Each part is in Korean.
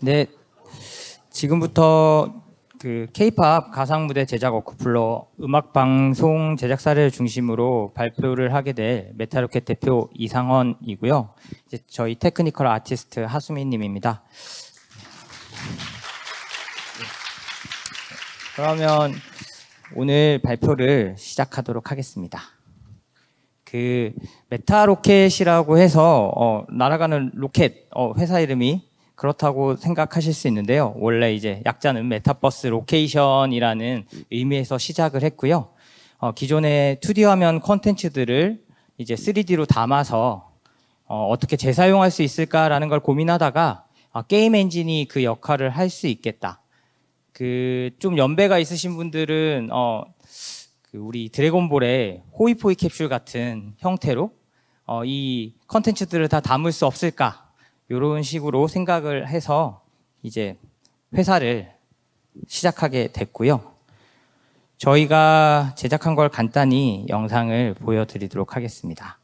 네, 지금부터 그 K-팝 가상 무대 제작 워크플로 음악 방송 제작사를 중심으로 발표를 하게 될 메타로켓 대표 이상헌이고요. 이제 저희 테크니컬 아티스트 하수민님입니다. 그러면 오늘 발표를 시작하도록 하겠습니다. 그 메타로켓이라고 해서 날아가는 로켓 회사 이름이 그렇다고 생각하실 수 있는데요. 원래 이제 약자는 메타버스 로케이션이라는 의미에서 시작을 했고요. 기존의 2D 화면 콘텐츠들을 이제 3D로 담아서 어떻게 재사용할 수 있을까라는 걸 고민하다가 게임 엔진이 그 역할을 할 수 있겠다. 그 좀 연배가 있으신 분들은 그 우리 드래곤볼의 호이포이 캡슐 같은 형태로 이 콘텐츠들을 다 담을 수 없을까? 이런 식으로 생각을 해서 이제 회사를 시작하게 됐고요. 저희가 제작한 걸 간단히 영상을 보여드리도록 하겠습니다.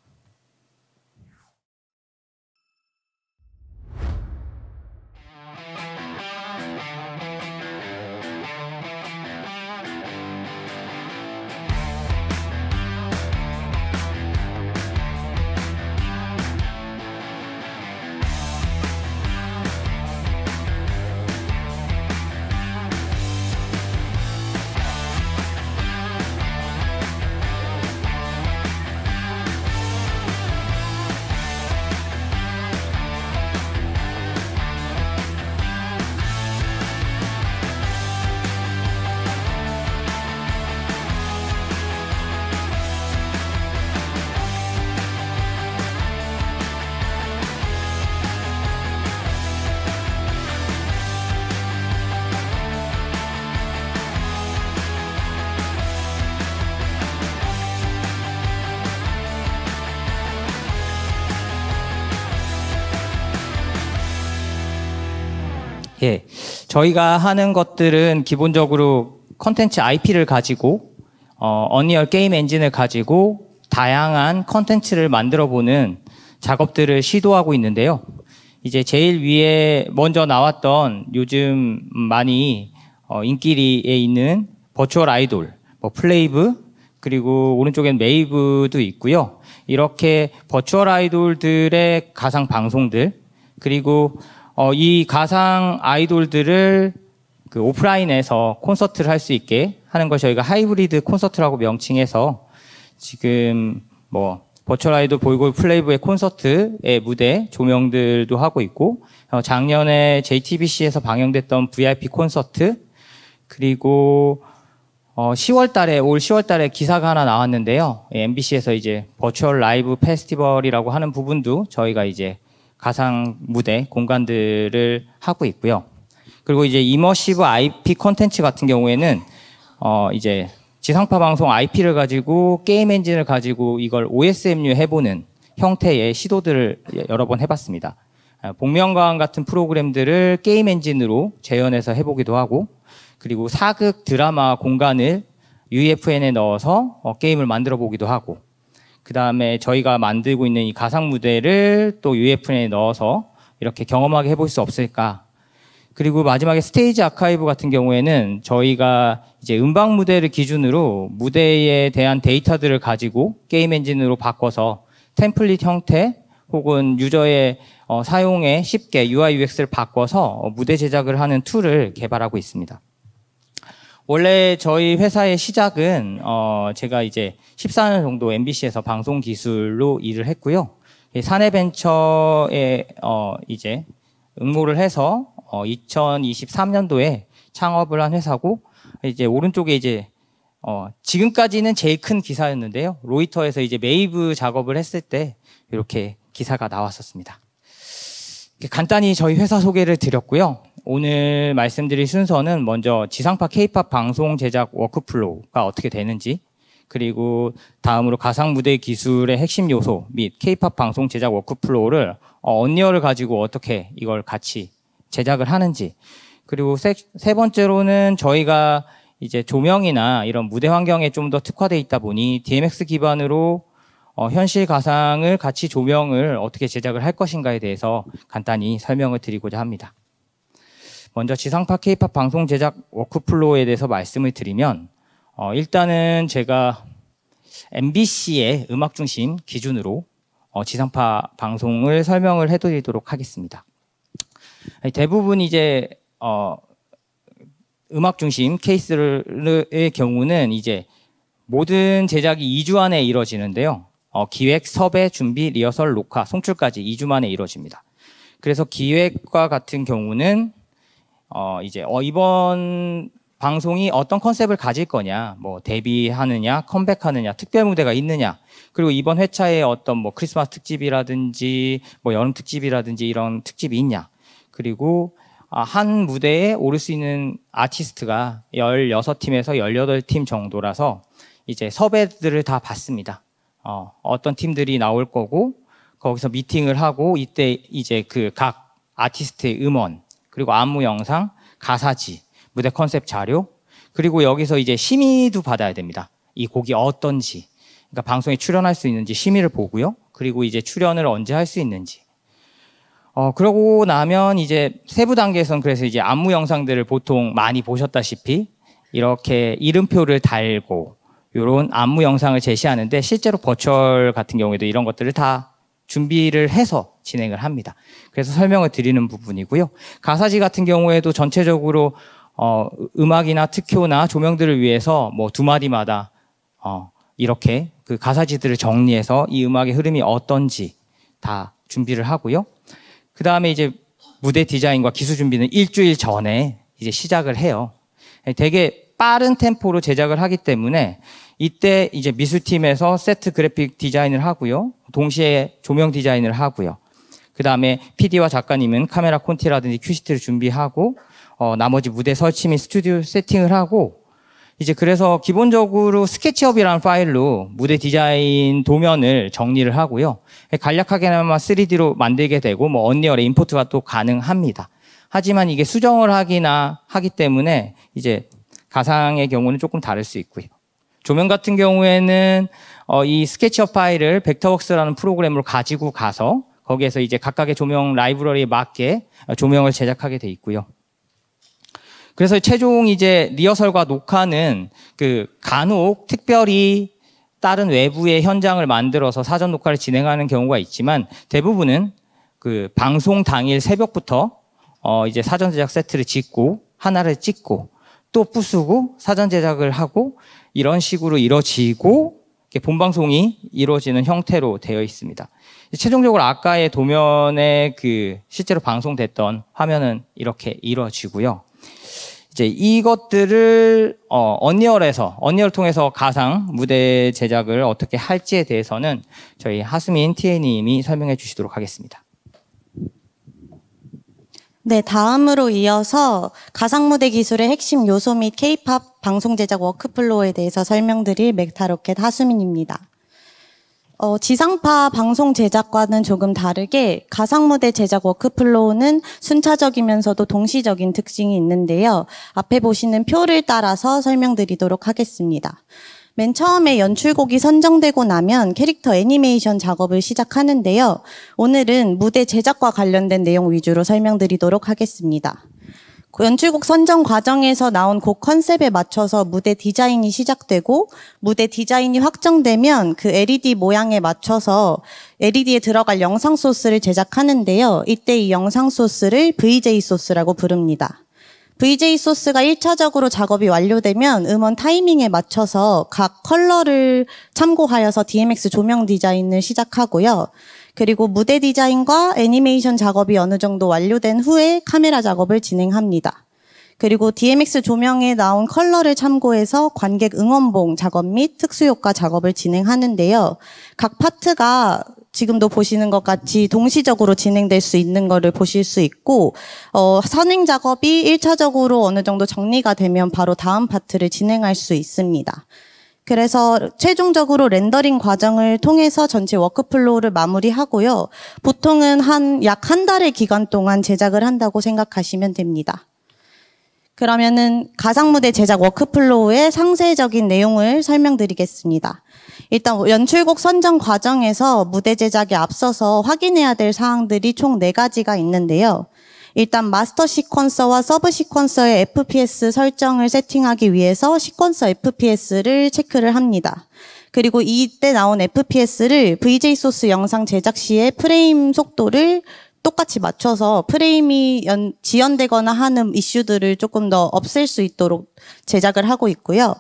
예, 저희가 하는 것들은 기본적으로 컨텐츠 IP를 가지고 언리얼 게임 엔진을 가지고 다양한 컨텐츠를 만들어보는 작업들을 시도하고 있는데요. 이제 제일 위에 먼저 나왔던 요즘 많이 인기리에 있는 버추얼 아이돌, 플레이브, 그리고 오른쪽엔 메이브도 있고요. 이렇게 버추얼 아이돌들의 가상 방송들, 그리고 이 가상 아이돌들을 그 오프라인에서 콘서트를 할 수 있게 하는 걸 저희가 하이브리드 콘서트라고 명칭해서 지금 버추얼 아이돌 보이골 플레이브의 콘서트의 무대 조명들도 하고 있고, 작년에 JTBC에서 방영됐던 VIP 콘서트, 그리고 올 10월 달에 기사가 하나 나왔는데요. MBC에서 이제 버추얼 라이브 페스티벌이라고 하는 부분도 저희가 이제 가상 무대 공간들을 하고 있고요. 그리고 이제 이머시브 IP 콘텐츠 같은 경우에는 이제 지상파 방송 IP를 가지고 게임 엔진을 가지고 이걸 OSMU 해보는 형태의 시도들을 여러 번 해봤습니다. 복면가왕 같은 프로그램들을 게임 엔진으로 재현해서 해보기도 하고, 그리고 사극 드라마 공간을 UEFN에 넣어서 게임을 만들어 보기도 하고, 그 다음에 저희가 만들고 있는 이 가상 무대를 또 UEFN에 넣어서 이렇게 경험하게 해볼 수 없을까. 그리고 마지막에 스테이지 아카이브 같은 경우에는 저희가 이제 음방 무대를 기준으로 무대에 대한 데이터들을 가지고 게임 엔진으로 바꿔서 템플릿 형태 혹은 유저의 사용에 쉽게 UI UX를 바꿔서 무대 제작을 하는 툴을 개발하고 있습니다. 원래 저희 회사의 시작은 제가 이제 14년 정도 MBC에서 방송 기술로 일을 했고요. 사내벤처에 이제 응모를 해서 2023년도에 창업을 한 회사고, 이제 오른쪽에 이제 지금까지는 제일 큰 기사였는데요. 로이터에서 이제 메이브 작업을 했을 때 이렇게 기사가 나왔었습니다. 간단히 저희 회사 소개를 드렸고요. 오늘 말씀드릴 순서는 먼저 지상파 K-팝 방송 제작 워크플로우가 어떻게 되는지, 그리고 다음으로 가상 무대 기술의 핵심 요소 및 K-팝 방송 제작 워크플로우를 언리얼을 가지고 어떻게 이걸 같이 제작을 하는지, 그리고 세 번째로는 저희가 이제 조명이나 이런 무대 환경에 좀 더 특화되어 있다 보니 DMX 기반으로 현실 가상을 같이 조명을 어떻게 제작을 할 것인가에 대해서 간단히 설명을 드리고자 합니다. 먼저 지상파 K-팝 방송 제작 워크플로우에 대해서 말씀을 드리면 일단은 제가 MBC의 음악 중심 기준으로 지상파 방송을 설명을 해드리도록 하겠습니다. 대부분 이제 음악 중심 케이스의 경우는 이제 모든 제작이 2주 안에 이루어지는데요. 기획, 섭외, 준비, 리허설, 녹화, 송출까지 2주 만에 이루어집니다. 그래서 기획과 같은 경우는 이제 이번 방송이 어떤 컨셉을 가질 거냐, 뭐 데뷔하느냐, 컴백하느냐, 특별 무대가 있느냐, 그리고 이번 회차에 어떤 뭐 크리스마스 특집이라든지 뭐 여름 특집이라든지 이런 특집이 있냐, 그리고 한 무대에 오를 수 있는 아티스트가 16팀에서 18팀 정도라서 이제 섭외들을 다 받습니다. 어떤 팀들이 나올 거고 거기서 미팅을 하고 이때 이제 그 각 아티스트의 음원, 그리고 안무 영상, 가사지, 무대 컨셉 자료, 그리고 여기서 이제 심의도 받아야 됩니다. 이 곡이 어떤지, 그러니까 방송에 출연할 수 있는지 심의를 보고요. 그리고 이제 출연을 언제 할 수 있는지. 그러고 나면 이제 세부 단계에서는 그래서 이제 안무 영상들을 보통 많이 보셨다시피 이렇게 이름표를 달고 이런 안무 영상을 제시하는데 실제로 버추얼 같은 경우에도 이런 것들을 다 준비를 해서 진행을 합니다. 그래서 설명을 드리는 부분이고요. 가사지 같은 경우에도 전체적으로 음악이나 특효나 조명들을 위해서 뭐 두 마디마다 이렇게 그 가사지들을 정리해서 이 음악의 흐름이 어떤지 다 준비를 하고요. 그 다음에 이제 무대 디자인과 기술 준비는 일주일 전에 이제 시작을 해요. 되게 빠른 템포로 제작을 하기 때문에 이때 이제 미술팀에서 세트 그래픽 디자인을 하고요. 동시에 조명 디자인을 하고요. 그 다음에 PD와 작가님은 카메라 콘티라든지 큐시트를 준비하고 나머지 무대 설치 및 스튜디오 세팅을 하고 이제 그래서 기본적으로 스케치업이라는 파일로 무대 디자인 도면을 정리를 하고요. 간략하게나마 3D로 만들게 되고 뭐 언리얼에 임포트가 또 가능합니다. 하지만 이게 수정을 하기 때문에 이제 가상의 경우는 조금 다를 수 있고요. 조명 같은 경우에는 이 스케치업 파일을 벡터웍스라는 프로그램으로 가지고 가서 거기에서 이제 각각의 조명 라이브러리에 맞게 조명을 제작하게 돼 있고요. 그래서 최종 이제 리허설과 녹화는 그 간혹 특별히 다른 외부의 현장을 만들어서 사전 녹화를 진행하는 경우가 있지만 대부분은 그 방송 당일 새벽부터 이제 사전 제작 세트를 짓고 하나를 찍고 또 부수고 사전 제작을 하고 이런 식으로 이루어지고 본방송이 이루어지는 형태로 되어 있습니다. 최종적으로 아까의 도면에 그 실제로 방송됐던 화면은 이렇게 이루어지고요. 이제 이것들을 언리얼을 통해서 가상 무대 제작을 어떻게 할지에 대해서는 저희 하수민 TA님이 설명해 주시도록 하겠습니다. 네, 다음으로 이어서 가상무대 기술의 핵심 요소 및 K-팝 방송 제작 워크플로우에 대해서 설명드릴 멕타로켓 하수민입니다. 지상파 방송 제작과는 조금 다르게 가상무대 제작 워크플로우는 순차적이면서도 동시적인 특징이 있는데요. 앞에 보시는 표를 따라서 설명드리도록 하겠습니다. 맨 처음에 연출곡이 선정되고 나면 캐릭터 애니메이션 작업을 시작하는데요. 오늘은 무대 제작과 관련된 내용 위주로 설명드리도록 하겠습니다. 연출곡 선정 과정에서 나온 곡 컨셉에 맞춰서 무대 디자인이 시작되고 무대 디자인이 확정되면 그 LED 모양에 맞춰서 LED에 들어갈 영상 소스를 제작하는데요. 이때 이 영상 소스를 VJ 소스라고 부릅니다. VJ 소스가 1차적으로 작업이 완료되면 음원 타이밍에 맞춰서 각 컬러를 참고하여서 DMX 조명 디자인을 시작하고요. 그리고 무대 디자인과 애니메이션 작업이 어느 정도 완료된 후에 카메라 작업을 진행합니다. 그리고 DMX 조명에 나온 컬러를 참고해서 관객 응원봉 작업 및 특수효과 작업을 진행하는데요. 각 파트가 지금도 보시는 것 같이 동시적으로 진행될 수 있는 거를 보실 수 있고 선행 작업이 1차적으로 어느 정도 정리가 되면 바로 다음 파트를 진행할 수 있습니다. 그래서 최종적으로 렌더링 과정을 통해서 전체 워크플로우를 마무리하고요. 보통은 약 한 달의 기간 동안 제작을 한다고 생각하시면 됩니다. 그러면은 가상무대 제작 워크플로우의 상세적인 내용을 설명드리겠습니다. 일단 연출곡 선정 과정에서 무대 제작에 앞서서 확인해야 될 사항들이 총 4가지가 있는데요. 일단 마스터 시퀀서와 서브 시퀀서의 FPS 설정을 세팅하기 위해서 시퀀서 FPS를 체크를 합니다. 그리고 이때 나온 FPS를 VJ 소스 영상 제작 시에 프레임 속도를 똑같이 맞춰서 프레임이 지연되거나 하는 이슈들을 조금 더 없앨 수 있도록 제작을 하고 있고요.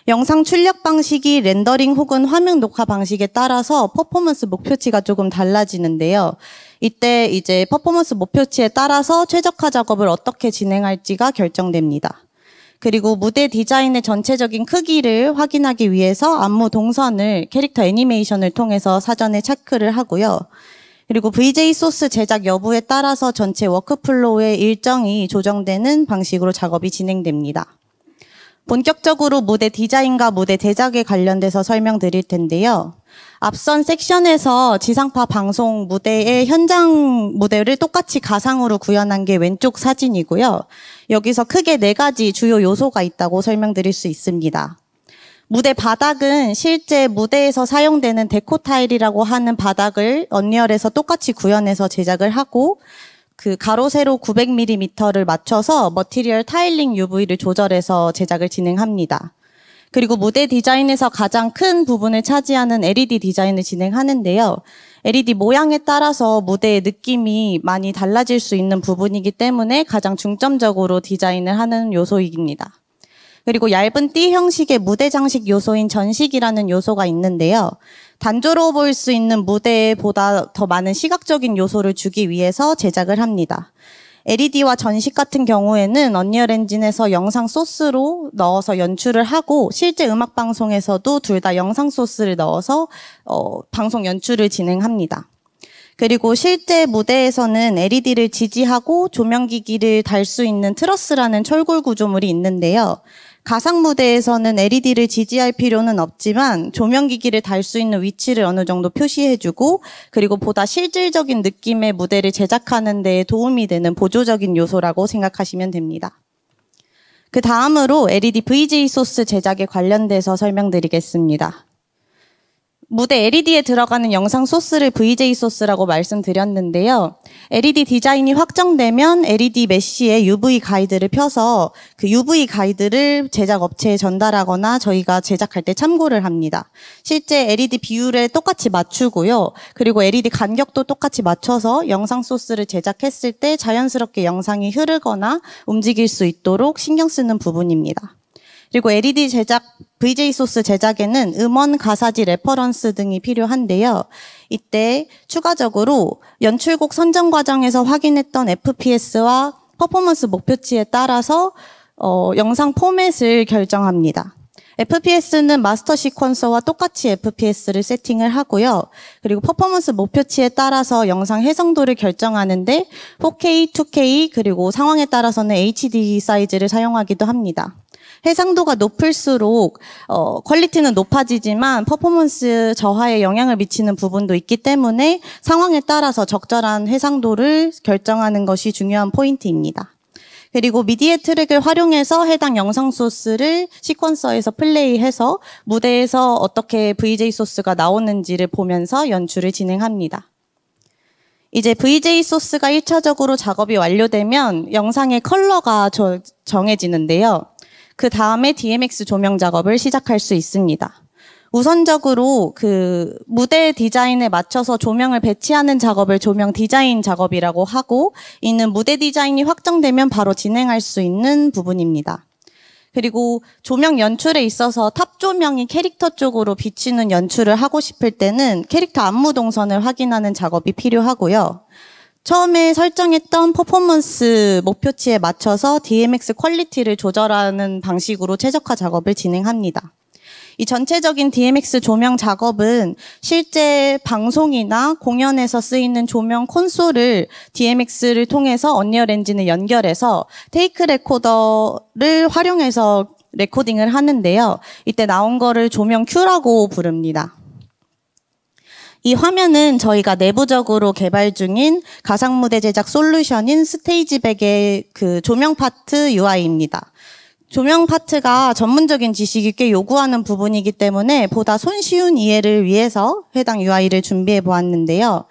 영상 출력 방식이 렌더링 혹은 화면 녹화 방식에 따라서 퍼포먼스 목표치가 조금 달라지는데요. 이때 이제 퍼포먼스 목표치에 따라서 최적화 작업을 어떻게 진행할지가 결정됩니다. 그리고 무대 디자인의 전체적인 크기를 확인하기 위해서 안무 동선을 캐릭터 애니메이션을 통해서 사전에 체크를 하고요. 그리고 VJ 소스 제작 여부에 따라서 전체 워크플로우의 일정이 조정되는 방식으로 작업이 진행됩니다. 본격적으로 무대 디자인과 무대 제작에 관련돼서 설명드릴 텐데요. 앞선 섹션에서 지상파 방송 무대의 현장 무대를 똑같이 가상으로 구현한 게 왼쪽 사진이고요. 여기서 크게 4가지 주요 요소가 있다고 설명드릴 수 있습니다. 무대 바닥은 실제 무대에서 사용되는 데코 타일이라고 하는 바닥을 언리얼에서 똑같이 구현해서 제작을 하고 그 가로 세로 900mm를 맞춰서 머티리얼 타일링 UV를 조절해서 제작을 진행합니다. 그리고 무대 디자인에서 가장 큰 부분을 차지하는 LED 디자인을 진행하는데요. LED 모양에 따라서 무대의 느낌이 많이 달라질 수 있는 부분이기 때문에 가장 중점적으로 디자인을 하는 요소입니다. 그리고 얇은 띠 형식의 무대 장식 요소인 전식이라는 요소가 있는데요. 단조로워 보일 수 있는 무대보다 더 많은 시각적인 요소를 주기 위해서 제작을 합니다. LED와 전식 같은 경우에는 언리얼 엔진에서 영상 소스로 넣어서 연출을 하고 실제 음악 방송에서도 둘 다 영상 소스를 넣어서 방송 연출을 진행합니다. 그리고 실제 무대에서는 LED를 지지하고 조명기기를 달 수 있는 트러스라는 철골 구조물이 있는데요. 가상 무대에서는 LED를 지지할 필요는 없지만 조명기기를 달 수 있는 위치를 어느 정도 표시해주고 그리고 보다 실질적인 느낌의 무대를 제작하는 데 도움이 되는 보조적인 요소라고 생각하시면 됩니다. 그 다음으로 LED VJ 소스 제작에 관련돼서 설명드리겠습니다. 무대 LED에 들어가는 영상 소스를 VJ 소스라고 말씀드렸는데요. LED 디자인이 확정되면 LED 메쉬에 UV 가이드를 펴서 그 UV 가이드를 제작 업체에 전달하거나 저희가 제작할 때 참고를 합니다. 실제 LED 비율에 똑같이 맞추고요. 그리고 LED 간격도 똑같이 맞춰서 영상 소스를 제작했을 때 자연스럽게 영상이 흐르거나 움직일 수 있도록 신경 쓰는 부분입니다. 그리고 LED 제작, VJ 소스 제작에는 음원, 가사지, 레퍼런스 등이 필요한데요. 이때 추가적으로 연출곡 선정 과정에서 확인했던 FPS와 퍼포먼스 목표치에 따라서 영상 포맷을 결정합니다. FPS는 마스터 시퀀서와 똑같이 FPS를 세팅을 하고요. 그리고 퍼포먼스 목표치에 따라서 영상 해상도를 결정하는데 4K, 2K, 그리고 상황에 따라서는 HD 사이즈를 사용하기도 합니다. 해상도가 높을수록 퀄리티는 높아지지만 퍼포먼스 저하에 영향을 미치는 부분도 있기 때문에 상황에 따라서 적절한 해상도를 결정하는 것이 중요한 포인트입니다. 그리고 미디어 트랙을 활용해서 해당 영상 소스를 시퀀서에서 플레이해서 무대에서 어떻게 VJ 소스가 나오는지를 보면서 연출을 진행합니다. 이제 VJ 소스가 1차적으로 작업이 완료되면 영상의 컬러가 정해지는데요. 그 다음에 DMX 조명 작업을 시작할 수 있습니다. 우선적으로 그 무대 디자인에 맞춰서 조명을 배치하는 작업을 조명 디자인 작업이라고 하고 이는 무대 디자인이 확정되면 바로 진행할 수 있는 부분입니다. 그리고 조명 연출에 있어서 탑 조명이 캐릭터 쪽으로 비치는 연출을 하고 싶을 때는 캐릭터 안무 동선을 확인하는 작업이 필요하고요. 처음에 설정했던 퍼포먼스 목표치에 맞춰서 DMX 퀄리티를 조절하는 방식으로 최적화 작업을 진행합니다. 이 전체적인 DMX 조명 작업은 실제 방송이나 공연에서 쓰이는 조명 콘솔을 DMX를 통해서 언리얼 엔진에 연결해서 테이크 레코더를 활용해서 레코딩을 하는데요. 이때 나온 거를 조명 큐라고 부릅니다. 이 화면은 저희가 내부적으로 개발 중인 가상무대 제작 솔루션인 스테이지백의 그 조명 파트 UI입니다. 조명 파트가 전문적인 지식이 꽤 요구하는 부분이기 때문에 보다 손쉬운 이해를 위해서 해당 UI를 준비해 보았는데요.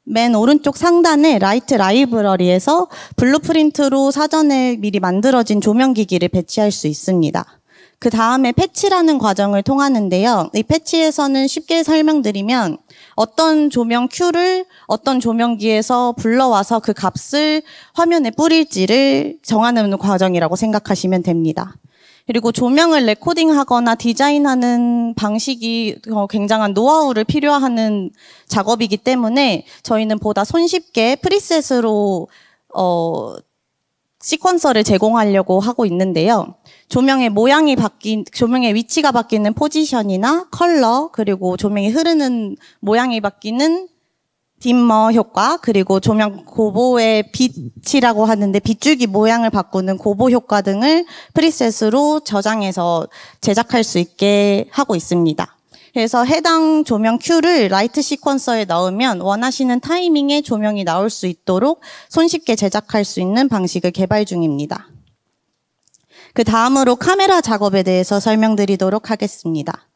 맨 오른쪽 상단에 라이트 라이브러리에서 블루프린트로 사전에 미리 만들어진 조명기기를 배치할 수 있습니다. 그 다음에 패치라는 과정을 통하는데요. 이 패치에서는 쉽게 설명드리면 어떤 조명 큐를 어떤 조명기에서 불러와서 그 값을 화면에 뿌릴지를 정하는 과정이라고 생각하시면 됩니다. 그리고 조명을 레코딩하거나 디자인하는 방식이 굉장한 노하우를 필요하는 작업이기 때문에 저희는 보다 손쉽게 프리셋으로 시퀀서를 제공하려고 하고 있는데요. 조명의 조명의 위치가 바뀌는 포지션이나 컬러, 그리고 조명이 흐르는 모양이 바뀌는 딤머 효과, 그리고 조명 고보의 빛이라고 하는데 빗줄기 모양을 바꾸는 고보 효과 등을 프리셋으로 저장해서 제작할 수 있게 하고 있습니다. 그래서 해당 조명 큐를 라이트 시퀀서에 넣으면 원하시는 타이밍에 조명이 나올 수 있도록 손쉽게 제작할 수 있는 방식을 개발 중입니다. 그 다음으로 카메라 작업에 대해서 설명드리도록 하겠습니다.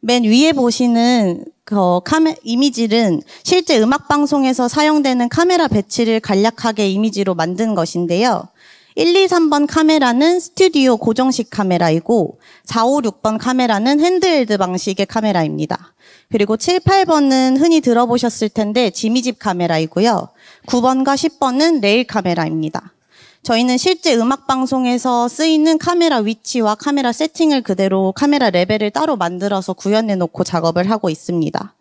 맨 위에 보시는 이미지는 실제 음악방송에서 사용되는 카메라 배치를 간략하게 이미지로 만든 것인데요. 1, 2, 3번 카메라는 스튜디오 고정식 카메라이고 4, 5, 6번 카메라는 핸드헬드 방식의 카메라입니다. 그리고 7, 8번은 흔히 들어보셨을 텐데 지미집 카메라이고요. 9번과 10번은 레일 카메라입니다. 저희는 실제 음악방송에서 쓰이는 카메라 위치와 카메라 세팅을 그대로 카메라 레벨을 따로 만들어서 구현해 놓고 작업을 하고 있습니다.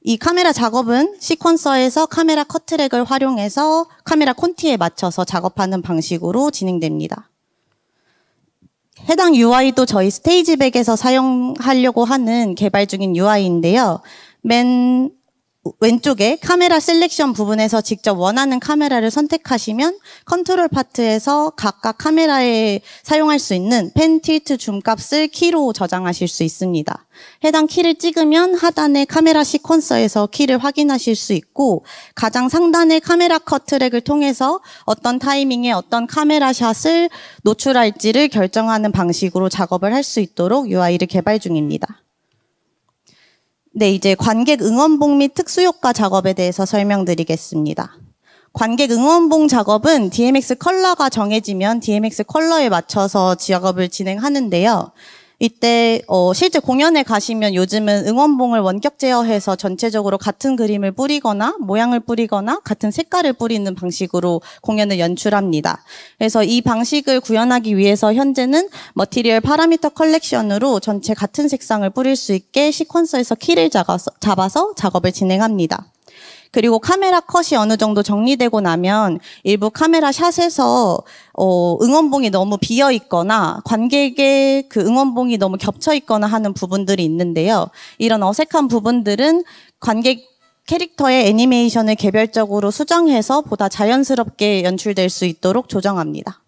이 카메라 작업은 시퀀서에서 카메라 커트랙을 활용해서 카메라 콘티에 맞춰서 작업하는 방식으로 진행됩니다. 해당 UI도 저희 스테이지백에서 사용하려고 하는 개발 중인 UI인데요. 맨 왼쪽에 카메라 셀렉션 부분에서 직접 원하는 카메라를 선택하시면 컨트롤 파트에서 각각 카메라에 사용할 수 있는 펜, 틸트, 줌 값을 키로 저장하실 수 있습니다. 해당 키를 찍으면 하단의 카메라 시퀀서에서 키를 확인하실 수 있고 가장 상단의 카메라 컷 트랙을 통해서 어떤 타이밍에 어떤 카메라 샷을 노출할지를 결정하는 방식으로 작업을 할 수 있도록 UI를 개발 중입니다. 네, 이제 관객 응원봉 및 특수효과 작업에 대해서 설명드리겠습니다. 관객 응원봉 작업은 DMX 컬러가 정해지면 DMX 컬러에 맞춰서 작업을 진행하는데요. 이때 실제 공연에 가시면 요즘은 응원봉을 원격 제어해서 전체적으로 같은 그림을 뿌리거나 모양을 뿌리거나 같은 색깔을 뿌리는 방식으로 공연을 연출합니다. 그래서 이 방식을 구현하기 위해서 현재는 머티리얼 파라미터 컬렉션으로 전체 같은 색상을 뿌릴 수 있게 시퀀서에서 키를 잡아서 작업을 진행합니다. 그리고 카메라 컷이 어느 정도 정리되고 나면 일부 카메라 샷에서 응원봉이 너무 비어 있거나 관객의 그 응원봉이 너무 겹쳐 있거나 하는 부분들이 있는데요. 이런 어색한 부분들은 관객 캐릭터의 애니메이션을 개별적으로 수정해서 보다 자연스럽게 연출될 수 있도록 조정합니다.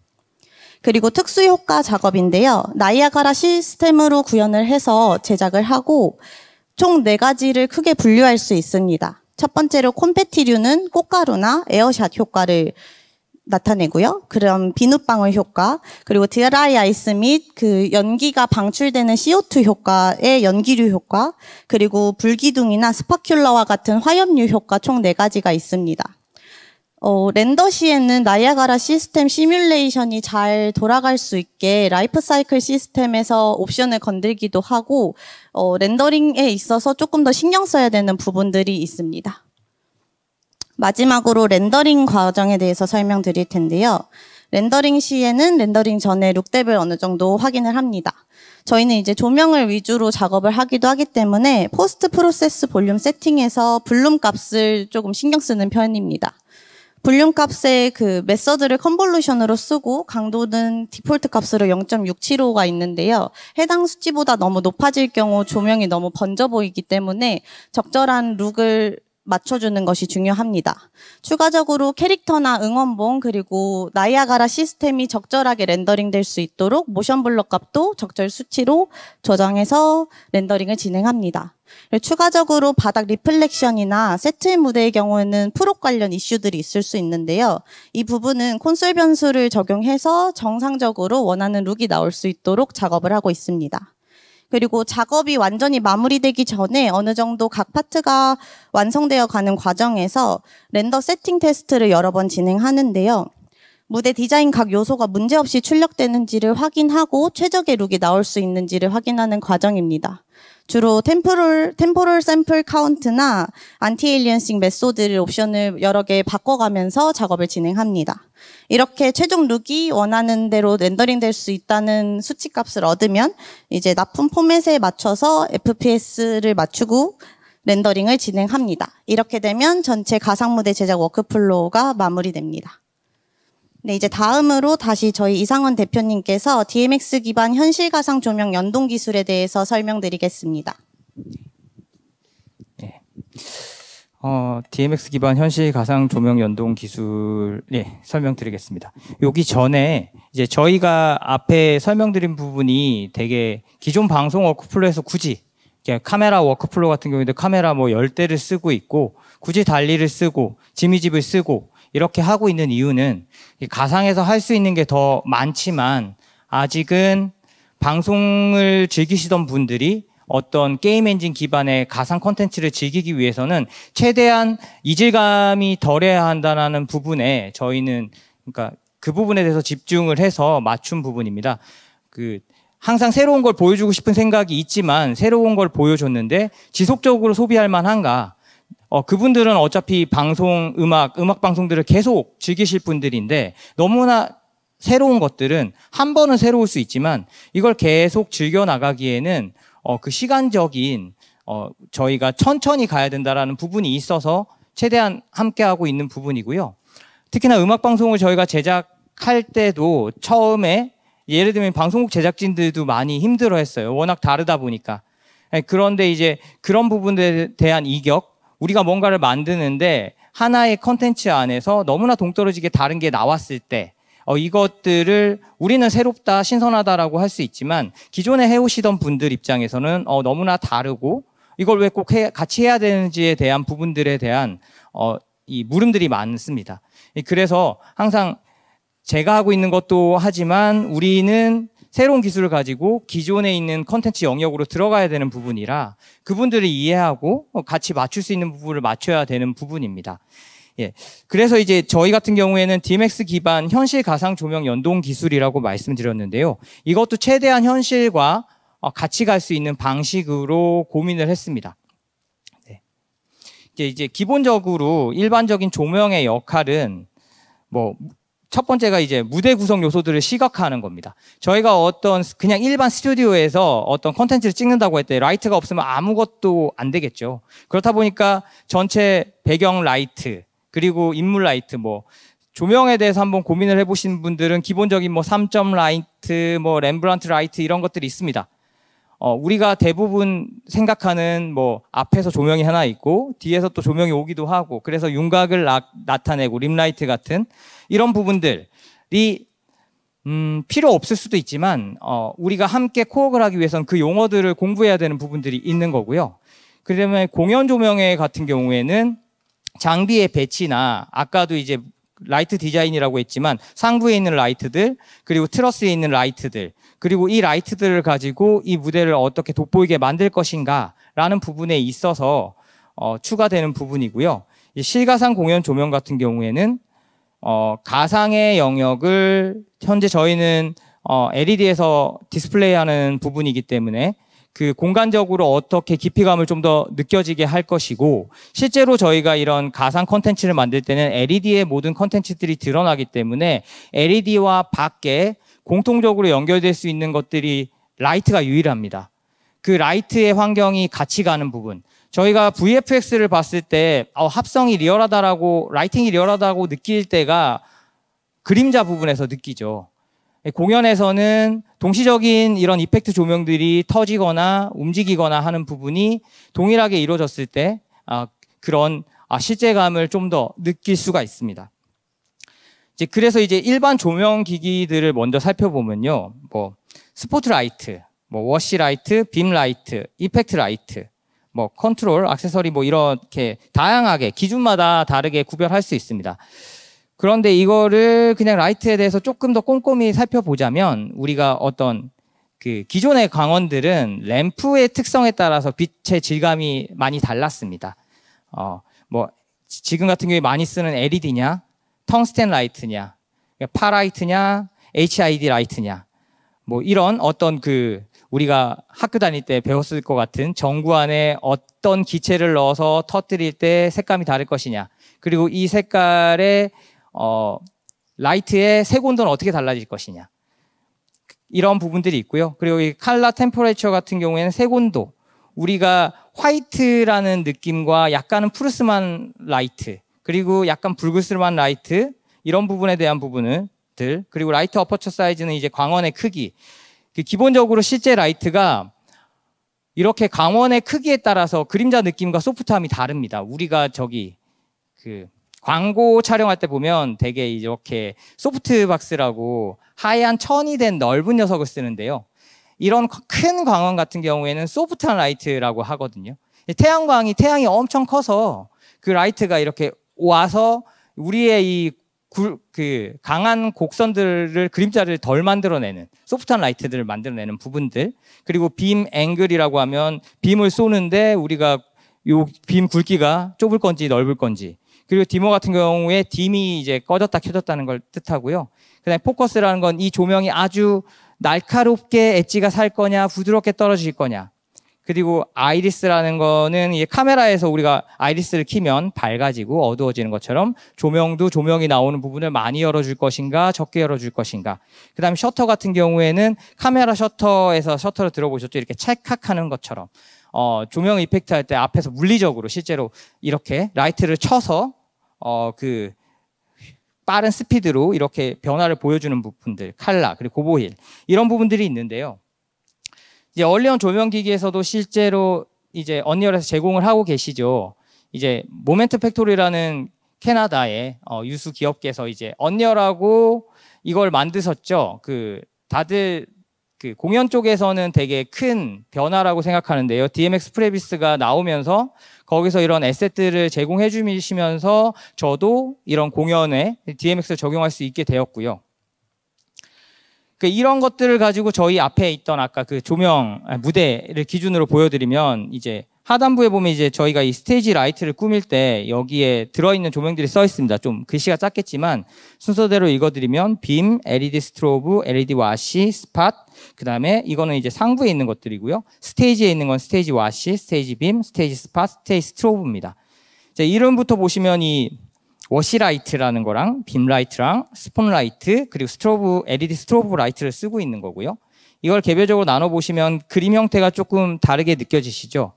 그리고 특수효과 작업인데요. 나이아가라 시스템으로 구현을 해서 제작을 하고 총 4가지를 크게 분류할 수 있습니다. 첫 번째로 콘페티류는 꽃가루나 에어샷 효과를 나타내고요. 그럼 비눗방울 효과, 그리고 드라이 아이스 및 그 연기가 방출되는 CO2 효과의 연기류 효과, 그리고 불기둥이나 스파큘러와 같은 화염류 효과 총 4가지가 있습니다. 렌더 시에는 나이아가라 시스템 시뮬레이션이 잘 돌아갈 수 있게 라이프 사이클 시스템에서 옵션을 건들기도 하고 렌더링에 있어서 조금 더 신경 써야 되는 부분들이 있습니다. 마지막으로 렌더링 과정에 대해서 설명드릴 텐데요. 렌더링 시에는 렌더링 전에 룩뎁을 어느 정도 확인을 합니다. 저희는 이제 조명을 위주로 작업을 하기도 하기 때문에 포스트 프로세스 볼륨 세팅에서 블룸 값을 조금 신경 쓰는 편입니다. 볼륨 값의 그 메서드를 컨볼루션으로 쓰고 강도는 디폴트 값으로 0.675가 있는데요. 해당 수치보다 너무 높아질 경우 조명이 너무 번져 보이기 때문에 적절한 룩을 맞춰주는 것이 중요합니다. 추가적으로 캐릭터나 응원봉 그리고 나이아가라 시스템이 적절하게 렌더링 될 수 있도록 모션 블러 값도 적절 수치로 조정해서 렌더링을 진행합니다. 추가적으로 바닥 리플렉션이나 세트 무대의 경우에는 프롭 관련 이슈들이 있을 수 있는데요. 이 부분은 콘솔 변수를 적용해서 정상적으로 원하는 룩이 나올 수 있도록 작업을 하고 있습니다. 그리고 작업이 완전히 마무리되기 전에 어느 정도 각 파트가 완성되어 가는 과정에서 렌더 세팅 테스트를 여러 번 진행하는데요. 무대 디자인 각 요소가 문제없이 출력되는지를 확인하고 최적의 룩이 나올 수 있는지를 확인하는 과정입니다. 주로 템포럴 샘플 카운트나 안티-에일리언싱 메소드를 옵션을 여러 개 바꿔가면서 작업을 진행합니다. 이렇게 최종 룩이 원하는 대로 렌더링 될 수 있다는 수치값을 얻으면 이제 납품 포맷에 맞춰서 FPS를 맞추고 렌더링을 진행합니다. 이렇게 되면 전체 가상무대 제작 워크플로우가 마무리됩니다. 네, 이제 다음으로 다시 저희 이상원 대표님께서 DMX 기반 현실 가상 조명 연동 기술에 대해서 설명드리겠습니다. 네. DMX 기반 현실 가상 조명 연동 기술, 설명드리겠습니다. 여기 전에 이제 저희가 앞에 설명드린 부분이 되게 기존 방송 워크플로우에서 굳이 카메라 워크플로우 같은 경우에도 카메라 뭐 10대를 쓰고 있고 굳이 달리를 쓰고 지미집을 쓰고 이렇게 하고 있는 이유는 가상에서 할 수 있는 게 더 많지만 아직은 방송을 즐기시던 분들이 어떤 게임 엔진 기반의 가상 콘텐츠를 즐기기 위해서는 최대한 이질감이 덜해야 한다는 부분에 저희는 그러니까 그 부분에 대해서 집중을 해서 맞춘 부분입니다. 항상 새로운 걸 보여주고 싶은 생각이 있지만 새로운 걸 보여줬는데 지속적으로 소비할 만한가? 그분들은 어차피 음악 방송들을 계속 즐기실 분들인데 너무나 새로운 것들은 한 번은 새로울 수 있지만 이걸 계속 즐겨 나가기에는 그 시간적인 저희가 천천히 가야 된다라는 부분이 있어서 최대한 함께하고 있는 부분이고요. 특히나 음악 방송을 저희가 제작할 때도 처음에 예를 들면 방송국 제작진들도 많이 힘들어했어요. 워낙 다르다 보니까. 그런데 이제 그런 부분에 대한 이격, 우리가 뭔가를 만드는데 하나의 컨텐츠 안에서 너무나 동떨어지게 다른 게 나왔을 때 이것들을 우리는 새롭다, 신선하다라고 할 수 있지만 기존에 해오시던 분들 입장에서는 너무나 다르고 이걸 왜 꼭 같이 해야 되는지에 대한 부분들에 대한 이 물음들이 많습니다. 그래서 항상 제가 하고 있는 것도 하지만 우리는 새로운 기술을 가지고 기존에 있는 컨텐츠 영역으로 들어가야 되는 부분이라 그분들을 이해하고 같이 맞출 수 있는 부분을 맞춰야 되는 부분입니다. 예. 그래서 이제 저희 같은 경우에는 DMX 기반 현실 가상 조명 연동 기술이라고 말씀드렸는데요. 이것도 최대한 현실과 같이 갈 수 있는 방식으로 고민을 했습니다. 네. 이제 기본적으로 일반적인 조명의 역할은 첫 번째가 이제 무대 구성 요소들을 시각화하는 겁니다. 저희가 그냥 일반 스튜디오에서 어떤 콘텐츠를 찍는다고 할 때 라이트가 없으면 아무것도 안 되겠죠. 그렇다 보니까 전체 배경 라이트, 그리고 인물 라이트, 조명에 대해서 한번 고민을 해보신 분들은 기본적인 3점 라이트, 렘브란트 라이트 이런 것들이 있습니다. 우리가 대부분 생각하는 앞에서 조명이 하나 있고 뒤에서 또 조명이 오기도 하고 그래서 윤곽을 나타내고 림라이트 같은 이런 부분들이 필요 없을 수도 있지만 우리가 함께 코어를 하기 위해서는 그 용어들을 공부해야 되는 부분들이 있는 거고요. 그다음에 공연 조명회 같은 경우에는 장비의 배치나 아까도 이제 라이트 디자인이라고 했지만 상부에 있는 라이트들 그리고 트러스에 있는 라이트들 그리고 이 라이트들을 가지고 이 무대를 어떻게 돋보이게 만들 것인가 라는 부분에 있어서 추가되는 부분이고요. 이 실가상 공연 조명 같은 경우에는 가상의 영역을 현재 저희는 LED에서 디스플레이하는 부분이기 때문에 그 공간적으로 어떻게 깊이감을 좀 더 느껴지게 할 것이고 실제로 저희가 이런 가상 컨텐츠를 만들 때는 LED의 모든 컨텐츠들이 드러나기 때문에 LED와 밖에 공통적으로 연결될 수 있는 것들이 라이트가 유일합니다. 그 라이트의 환경이 같이 가는 부분. 저희가 VFX를 봤을 때 합성이 리얼하다라고 라이팅이 리얼하다고 느낄 때가 그림자 부분에서 느끼죠. 공연에서는 동시적인 이런 이펙트 조명들이 터지거나 움직이거나 하는 부분이 동일하게 이루어졌을 때 그런 실제감을 좀 더 느낄 수가 있습니다. 그래서 이제 일반 조명 기기들을 먼저 살펴보면요. 스포트라이트, 워시라이트, 빔라이트, 이펙트 라이트, 컨트롤, 액세서리 이렇게 다양하게 기준마다 다르게 구별할 수 있습니다. 그런데 이거를 그냥 라이트에 대해서 조금 더 꼼꼼히 살펴보자면 우리가 어떤 그 기존의 광원들은 램프의 특성에 따라서 빛의 질감이 많이 달랐습니다. 뭐 지금 같은 경우에 많이 쓰는 LED냐, 텅스텐 라이트냐, 파라이트냐, HID 라이트냐, 뭐 이런 어떤 그 우리가 학교 다닐 때 배웠을 것 같은 전구 안에 어떤 기체를 넣어서 터뜨릴 때 색감이 다를 것이냐, 그리고 이 색깔의 라이트의 색온도는 어떻게 달라질 것이냐, 이런 부분들이 있고요. 그리고 이 컬러 템퍼레처 같은 경우에는 색온도, 우리가 화이트라는 느낌과 약간은 푸르스만 라이트, 그리고 약간 붉으스름한 라이트, 이런 부분에 대한 부분들, 그리고 라이트 어퍼처 사이즈는 이제 광원의 크기. 기본적으로 실제 라이트가 이렇게 광원의 크기에 따라서 그림자 느낌과 소프트함이 다릅니다. 우리가 그 광고 촬영할 때 보면 되게 이렇게 소프트박스라고 하얀 천이 된 넓은 녀석을 쓰는데요. 이런 큰 광원 같은 경우에는 소프트한 라이트라고 하거든요. 태양이 엄청 커서 그 라이트가 이렇게 와서 우리의 그 강한 곡선들을, 그림자를 덜 만들어내는, 소프트한 라이트들을 만들어내는 부분들, 그리고 빔 앵글이라고 하면 빔을 쏘는데 우리가 요 빔 굵기가 좁을 건지 넓을 건지, 그리고 디머 같은 경우에 딤이 이제 꺼졌다 켜졌다는 걸 뜻하고요. 그다음에 포커스라는 건 이 조명이 아주 날카롭게 엣지가 살 거냐, 부드럽게 떨어질 거냐. 그리고 아이리스라는 거는 이 카메라에서 우리가 아이리스를 키면 밝아지고 어두워지는 것처럼 조명도 조명이 나오는 부분을 많이 열어줄 것인가, 적게 열어줄 것인가. 그 다음에 셔터 같은 경우에는 카메라 셔터에서 셔터를 들어보셨죠? 이렇게 찰칵하는 것처럼 조명 이펙트 할 때 앞에서 물리적으로 실제로 이렇게 라이트를 쳐서 그 빠른 스피드로 이렇게 변화를 보여주는 부분들, 칼라, 그리고 고보힐, 이런 부분들이 있는데요. 이제 얼리언 조명기기에서도 실제로 이제 언리얼에서 제공을 하고 계시죠. 이제 모멘트 팩토리라는 캐나다의 유수 기업께서 이제 언리얼하고 이걸 만드셨죠. 다들 그 공연 쪽에서는 되게 큰 변화라고 생각하는데요. DMX 프레비스가 나오면서 거기서 이런 에셋들을 제공해 주시면서 저도 이런 공연에 DMX를 적용할 수 있게 되었고요. 이런 것들을 가지고 저희 앞에 있던 아까 그 조명 무대를 기준으로 보여드리면, 이제 하단부에 보면 이제 저희가 이 스테이지 라이트를 꾸밀 때 여기에 들어있는 조명들이 써 있습니다. 좀 글씨가 작겠지만 순서대로 읽어드리면 빔, LED 스트로브, LED 와시, 스팟, 그 다음에 이거는 이제 상부에 있는 것들이고요. 스테이지에 있는 건 스테이지 와시, 스테이지 빔, 스테이지 스팟, 스테이지 스트로브입니다. 이름부터 보시면 이 워시라이트라는 거랑 빔라이트랑 스폰라이트, 그리고 스트로브, LED 스트로브 라이트를 쓰고 있는 거고요. 이걸 개별적으로 나눠보시면 그림 형태가 조금 다르게 느껴지시죠?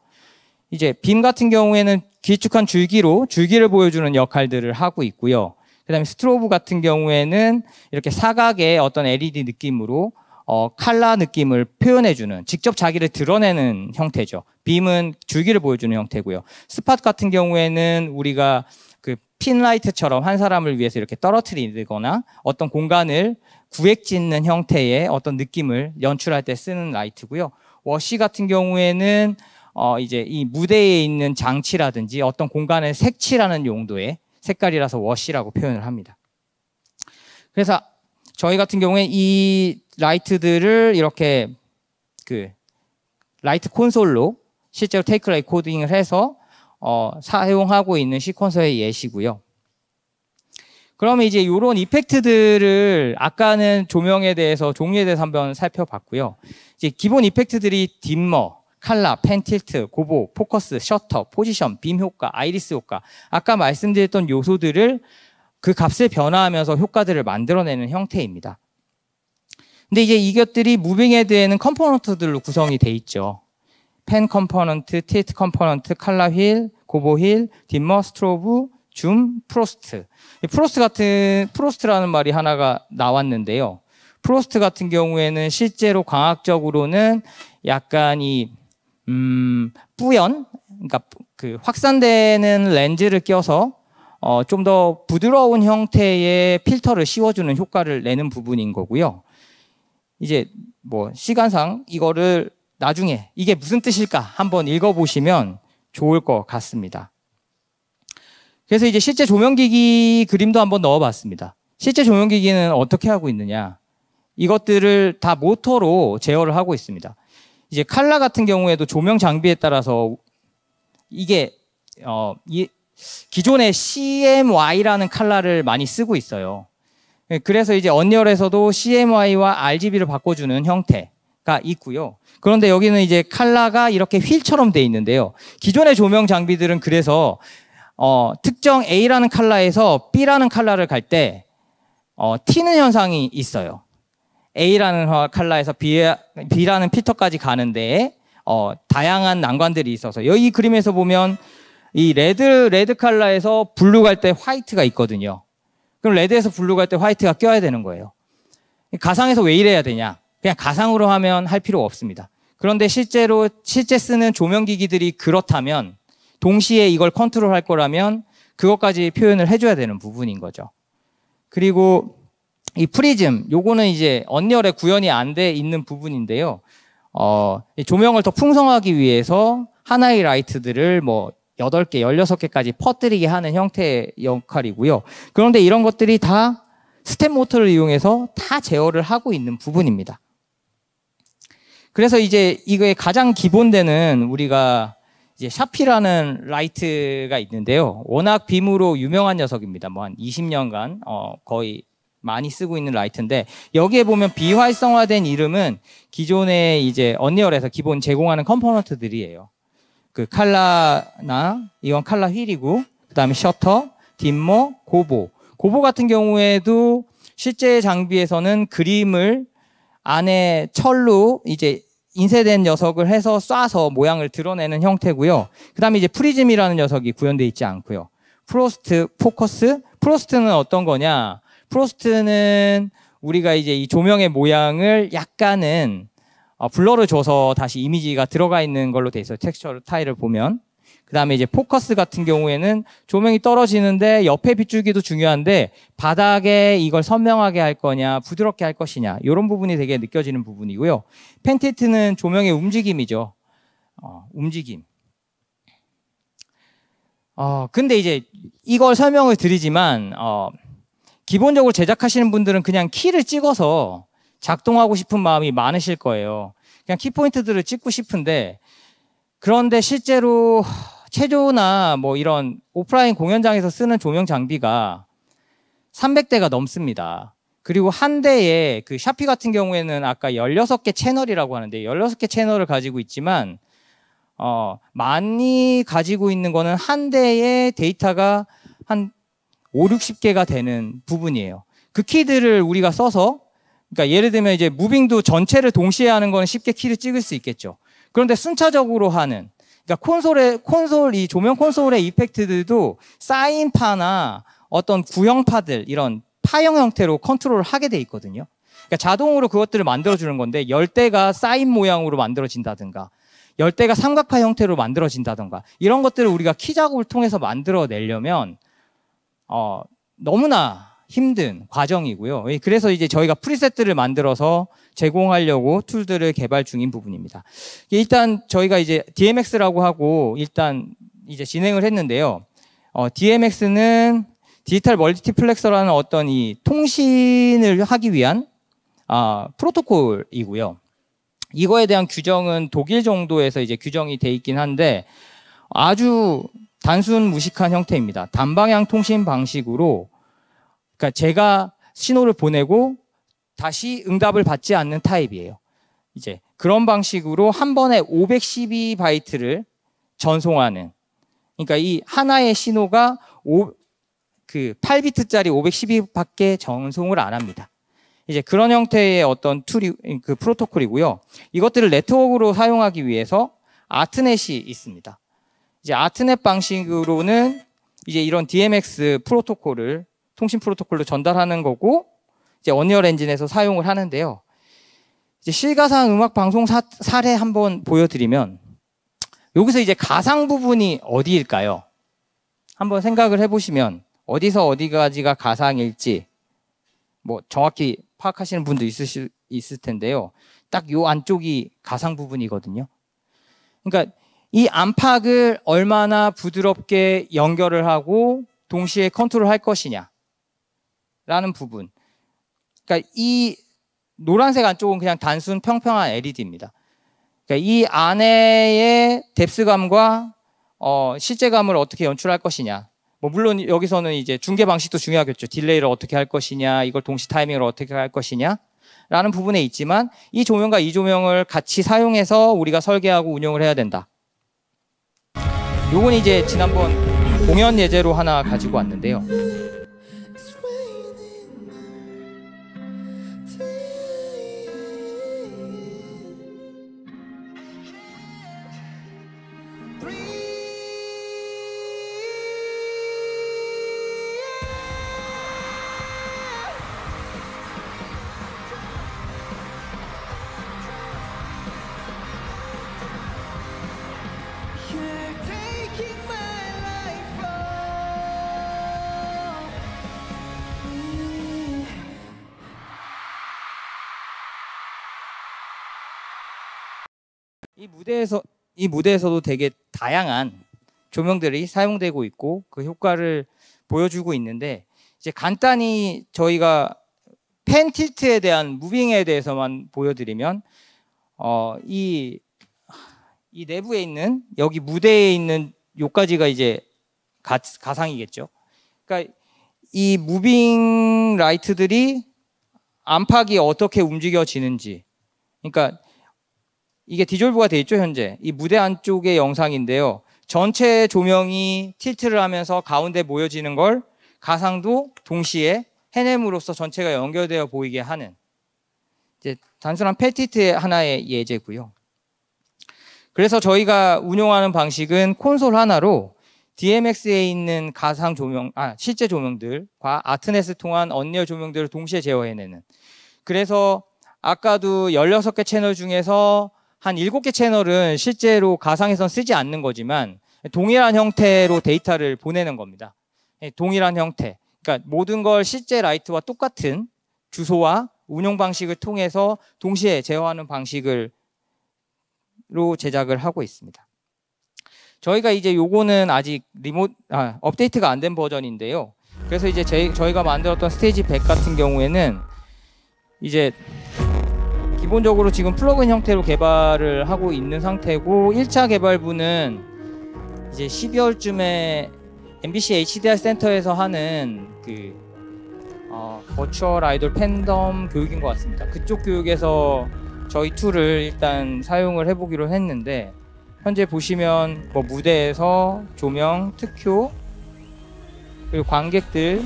이제 빔 같은 경우에는 길쭉한 줄기를 보여주는 역할들을 하고 있고요. 그 다음에 스트로브 같은 경우에는 이렇게 사각의 어떤 LED 느낌으로 칼라 느낌을 표현해주는, 직접 자기를 드러내는 형태죠. 빔은 줄기를 보여주는 형태고요. 스팟 같은 경우에는 우리가 그 핀라이트처럼 한 사람을 위해서 이렇게 떨어뜨리거나 어떤 공간을 구획짓는 형태의 어떤 느낌을 연출할 때 쓰는 라이트고요. 워시 같은 경우에는 이제 이 무대에 있는 장치라든지 어떤 공간을 색칠하는 용도의 색깔이라서 워시라고 표현을 합니다. 그래서 저희 같은 경우에 이 라이트들을 이렇게 그 라이트 콘솔로 실제로 테이크 레코딩을 해서 사용하고 있는 시퀀서의 예시고요. 그러면 이제 이런 이펙트들을 아까는 조명에 대해서, 종류에 대해서 한번 살펴봤고요. 이제 기본 이펙트들이 딤머, 칼라, 펜 틸트, 고보, 포커스, 셔터, 포지션, 빔 효과, 아이리스 효과, 아까 말씀드렸던 요소들을 그 값을 변화하면서 효과들을 만들어내는 형태입니다. 근데 이제 이것들이 무빙 헤드에는 컴포넌트들로 구성이 돼 있죠. 펜 컴포넌트, 틸트 컴포넌트, 칼라 휠, 고보 휠, 딤머, 스트로브, 줌, 프로스트. 프로스트라는 말이 하나가 나왔는데요. 프로스트 같은 경우에는 실제로 광학적으로는 약간 뿌연, 그러니까 그 확산되는 렌즈를 껴서 좀 더 부드러운 형태의 필터를 씌워주는 효과를 내는 부분인 거고요. 이제 뭐 시간상 이거를 나중에 이게 무슨 뜻일까 한번 읽어보시면 좋을 것 같습니다. 그래서 이제 실제 조명기기 그림도 한번 넣어봤습니다. 실제 조명기기는 어떻게 하고 있느냐. 이것들을 다 모터로 제어를 하고 있습니다. 이제 칼라 같은 경우에도 조명 장비에 따라서 이게 기존의 CMY라는 칼라를 많이 쓰고 있어요. 그래서 이제 언리얼에서도 CMY와 RGB를 바꿔주는 형태가 있고요. 그런데 여기는 이제 칼라가 이렇게 휠처럼 돼 있는데요. 기존의 조명 장비들은 그래서 특정 A라는 칼라에서 B라는 칼라를 갈 때 튀는 현상이 있어요. A라는 칼라에서 B라는 필터까지 가는데 다양한 난관들이 있어서 여기 그림에서 보면 이 레드 칼라에서 블루 갈 때 화이트가 있거든요. 그럼 레드에서 블루 갈 때 화이트가 껴야 되는 거예요. 가상에서 왜 이래야 되냐? 그냥 가상으로 하면 할 필요가 없습니다. 그런데 실제 쓰는 조명기기들이 그렇다면 동시에 이걸 컨트롤할 거라면 그것까지 표현을 해줘야 되는 부분인 거죠. 그리고 이 프리즘, 요거는 이제 언리얼에 구현이 안 돼 있는 부분인데요. 조명을 더 풍성하기 위해서 하나의 라이트들을 뭐 8개, 16개까지 퍼뜨리게 하는 형태의 역할이고요. 그런데 이런 것들이 다 스텝 모터를 이용해서 다 제어를 하고 있는 부분입니다. 그래서 이제 이거의 가장 기본되는 우리가 이제 샤피라는 라이트가 있는데요. 워낙 빔으로 유명한 녀석입니다. 뭐 한 20년간 거의 많이 쓰고 있는 라이트인데 여기에 보면 비활성화된 이름은 기존의 이제 언리얼에서 기본 제공하는 컴포넌트들이에요. 그 칼라나 이건 칼라 휠이고 그다음에 셔터, 딤머, 고보. 고보 같은 경우에도 실제 장비에서는 그림을 안에 철로 이제 인쇄된 녀석을 해서 쏴서 모양을 드러내는 형태고요. 그다음에 이제 프리즘이라는 녀석이 구현되어 있지 않고요. 프로스트, 포커스. 프로스트는 어떤 거냐? 프로스트는 우리가 이제 이 조명의 모양을 약간은 블러를 줘서 다시 이미지가 들어가 있는 걸로 돼 있어요. 텍스처 타일을 보면. 그 다음에 이제 포커스 같은 경우에는 조명이 떨어지는데 옆에 비추기도 중요한데 바닥에 이걸 선명하게 할 거냐 부드럽게 할 것이냐 이런 부분이 되게 느껴지는 부분이고요. 펜티트는 조명의 움직임이죠. 움직임. 근데 이제 이걸 설명을 드리지만 기본적으로 제작하시는 분들은 그냥 키를 찍어서 작동하고 싶은 마음이 많으실 거예요. 그냥 키포인트들을 찍고 싶은데 그런데 실제로 체조나 뭐 이런 오프라인 공연장에서 쓰는 조명 장비가 300대가 넘습니다. 그리고 한 대에 그 샤피 같은 경우에는 아까 16개 채널이라고 하는데 16개 채널을 가지고 있지만 많이 가지고 있는 거는 한 대의 데이터가 한 5, 60개가 되는 부분이에요. 그 키들을 우리가 써서 그러니까 예를 들면 이제 무빙도 전체를 동시에 하는 거는 쉽게 키를 찍을 수 있겠죠. 그런데 순차적으로 하는 그러니까 콘솔 이 조명 콘솔의 이펙트들도 사인파나 어떤 구형파들 이런 파형 형태로 컨트롤을 하게 돼 있거든요. 그러니까 자동으로 그것들을 만들어주는 건데 열대가 사인 모양으로 만들어진다든가 열대가 삼각파 형태로 만들어진다든가 이런 것들을 우리가 키 작업을 통해서 만들어내려면 너무나 힘든 과정이고요. 그래서 이제 저희가 프리셋들을 만들어서 제공하려고 툴들을 개발 중인 부분입니다. 일단 저희가 이제 DMX라고 하고 일단 이제 진행을 했는데요. DMX는 디지털 멀티플렉서라는 어떤 이 통신을 하기 위한 프로토콜이고요. 이거에 대한 규정은 독일 정도에서 이제 규정이 돼 있긴 한데 아주 단순 무식한 형태입니다. 단방향 통신 방식으로 그러니까 제가 신호를 보내고 다시 응답을 받지 않는 타입이에요. 이제 그런 방식으로 한 번에 512바이트를 전송하는 그러니까 이 하나의 신호가 8비트짜리 512밖에 전송을 안 합니다. 이제 그런 형태의 어떤 툴이 그 프로토콜이고요. 이것들을 네트워크로 사용하기 위해서 아트넷이 있습니다. 이제 아트넷 방식으로는 이제 이런 DMX 프로토콜을 통신 프로토콜로 전달하는 거고 이제 언리얼 엔진에서 사용을 하는데요. 이제 실가상 음악 방송 사례 한번 보여드리면 여기서 이제 가상 부분이 어디일까요? 한번 생각을 해보시면 어디서 어디까지가 가상일지 뭐 정확히 파악하시는 분도 있을 텐데요. 딱 요 안쪽이 가상 부분이거든요. 그러니까 이 안팎을 얼마나 부드럽게 연결을 하고 동시에 컨트롤할 것이냐 라는 부분. 그러니까 이 노란색 안쪽은 그냥 단순 평평한 LED입니다. 그러니까 이 안에의 뎁스감과 실제감을 어떻게 연출할 것이냐. 뭐 물론 여기서는 이제 중계 방식도 중요하겠죠. 딜레이를 어떻게 할 것이냐, 이걸 동시 타이밍으로 어떻게 할 것이냐 라는 부분에 있지만 이 조명과 이 조명을 같이 사용해서 우리가 설계하고 운영을 해야 된다. 요건 이제 지난번 공연 예제로 하나 가지고 왔는데요. 이 무대에서도 되게 다양한 조명들이 사용되고 있고 그 효과를 보여주고 있는데, 이제 간단히 저희가 펜 틸트에 대한 무빙에 대해서만 보여드리면 이 내부에 있는 여기 무대에 있는 요까지가 이제 가상이겠죠. 그러니까 이 무빙 라이트들이 안팎이 어떻게 움직여지는지, 그러니까 이게 디졸브가 돼 있죠, 현재. 이 무대 안쪽의 영상인데요. 전체 조명이 틸트를 하면서 가운데 모여지는 걸 가상도 동시에 해냄으로써 전체가 연결되어 보이게 하는 이제 단순한 펜틸트의 하나의 예제고요. 그래서 저희가 운용하는 방식은 콘솔 하나로 DMX에 있는 가상 조명, 실제 조명들과 아트넷을 통한 언리얼 조명들을 동시에 제어해내는. 그래서 아까도 16개 채널 중에서 한 7개 채널은 실제로 가상에선 쓰지 않는 거지만 동일한 형태로 데이터를 보내는 겁니다. 동일한 형태. 그러니까 모든 걸 실제 라이트와 똑같은 주소와 운영 방식을 통해서 동시에 제어하는 방식으로 제작을 하고 있습니다. 저희가 이제 요거는 아직 업데이트가 안 된 버전인데요. 그래서 이제 저희가 만들었던 스테이지 100 같은 경우에는 이제 기본적으로 지금 플러그인 형태로 개발을 하고 있는 상태고, 1차 개발부는 이제 12월쯤에 MBC HDR 센터에서 하는 그 버추얼 아이돌 팬덤 교육인 것 같습니다. 그쪽 교육에서 저희 툴을 일단 사용을 해보기로 했는데, 현재 보시면 뭐 무대에서 조명, 특효, 그리고 관객들,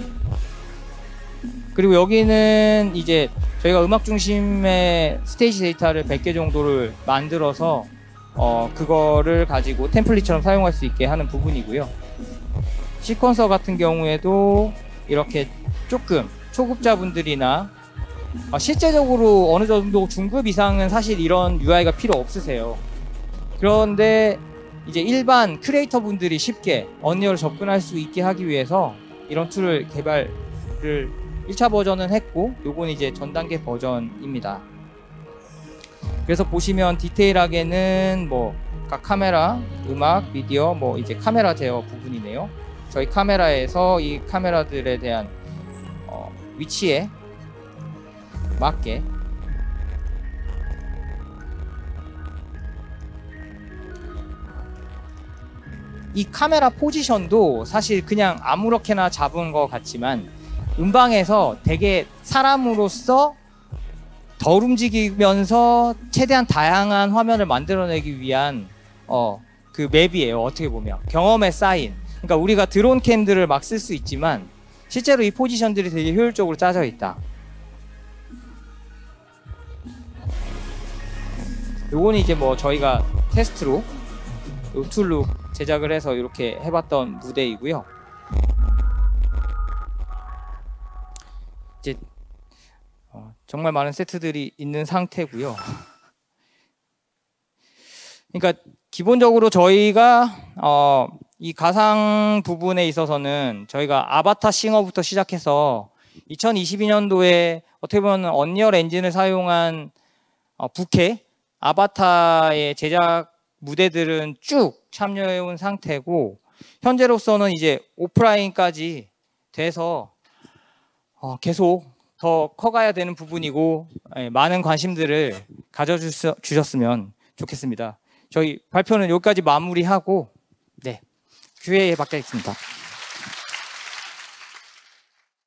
그리고 여기는 이제 저희가 음악 중심의 스테이지 데이터를 100개 정도를 만들어서 그거를 가지고 템플릿처럼 사용할 수 있게 하는 부분이고요. 시퀀서 같은 경우에도 이렇게 조금 초급자분들이나 실제적으로 어느 정도 중급 이상은 사실 이런 UI가 필요 없으세요. 그런데 이제 일반 크리에이터 분들이 쉽게 언리얼을 접근할 수 있게 하기 위해서 이런 툴을 개발을 1차 버전은 했고, 요건 이제 전 단계 버전입니다. 그래서 보시면 디테일하게는 뭐 각 카메라, 음악, 미디어, 뭐 이제 카메라 제어 부분이네요. 저희 카메라에서 이 카메라들에 대한 위치에 맞게 이 카메라 포지션도 사실 그냥 아무렇게나 잡은 것 같지만 음방에서 되게 사람으로서 덜 움직이면서 최대한 다양한 화면을 만들어내기 위한 그 맵이에요. 어떻게 보면 경험에 쌓인. 그러니까 우리가 드론 캠들을 막 쓸 수 있지만 실제로 이 포지션들이 되게 효율적으로 짜져 있다. 요거는 이제 뭐 저희가 테스트로 요 툴로 제작을 해서 이렇게 해봤던 무대이고요. 이제 정말 많은 세트들이 있는 상태고요. 그러니까 기본적으로 저희가 이 가상 부분에 있어서는 저희가 아바타 싱어부터 시작해서 2022년도에 어떻게 보면 언리얼 엔진을 사용한 부캐 아바타의 제작 무대들은 쭉 참여해온 상태고, 현재로서는 이제 오프라인까지 돼서 계속 더 커가야 되는 부분이고 많은 관심들을 가져주셨으면 좋겠습니다. 저희 발표는 여기까지 마무리하고 네, Q&A 받겠습니다.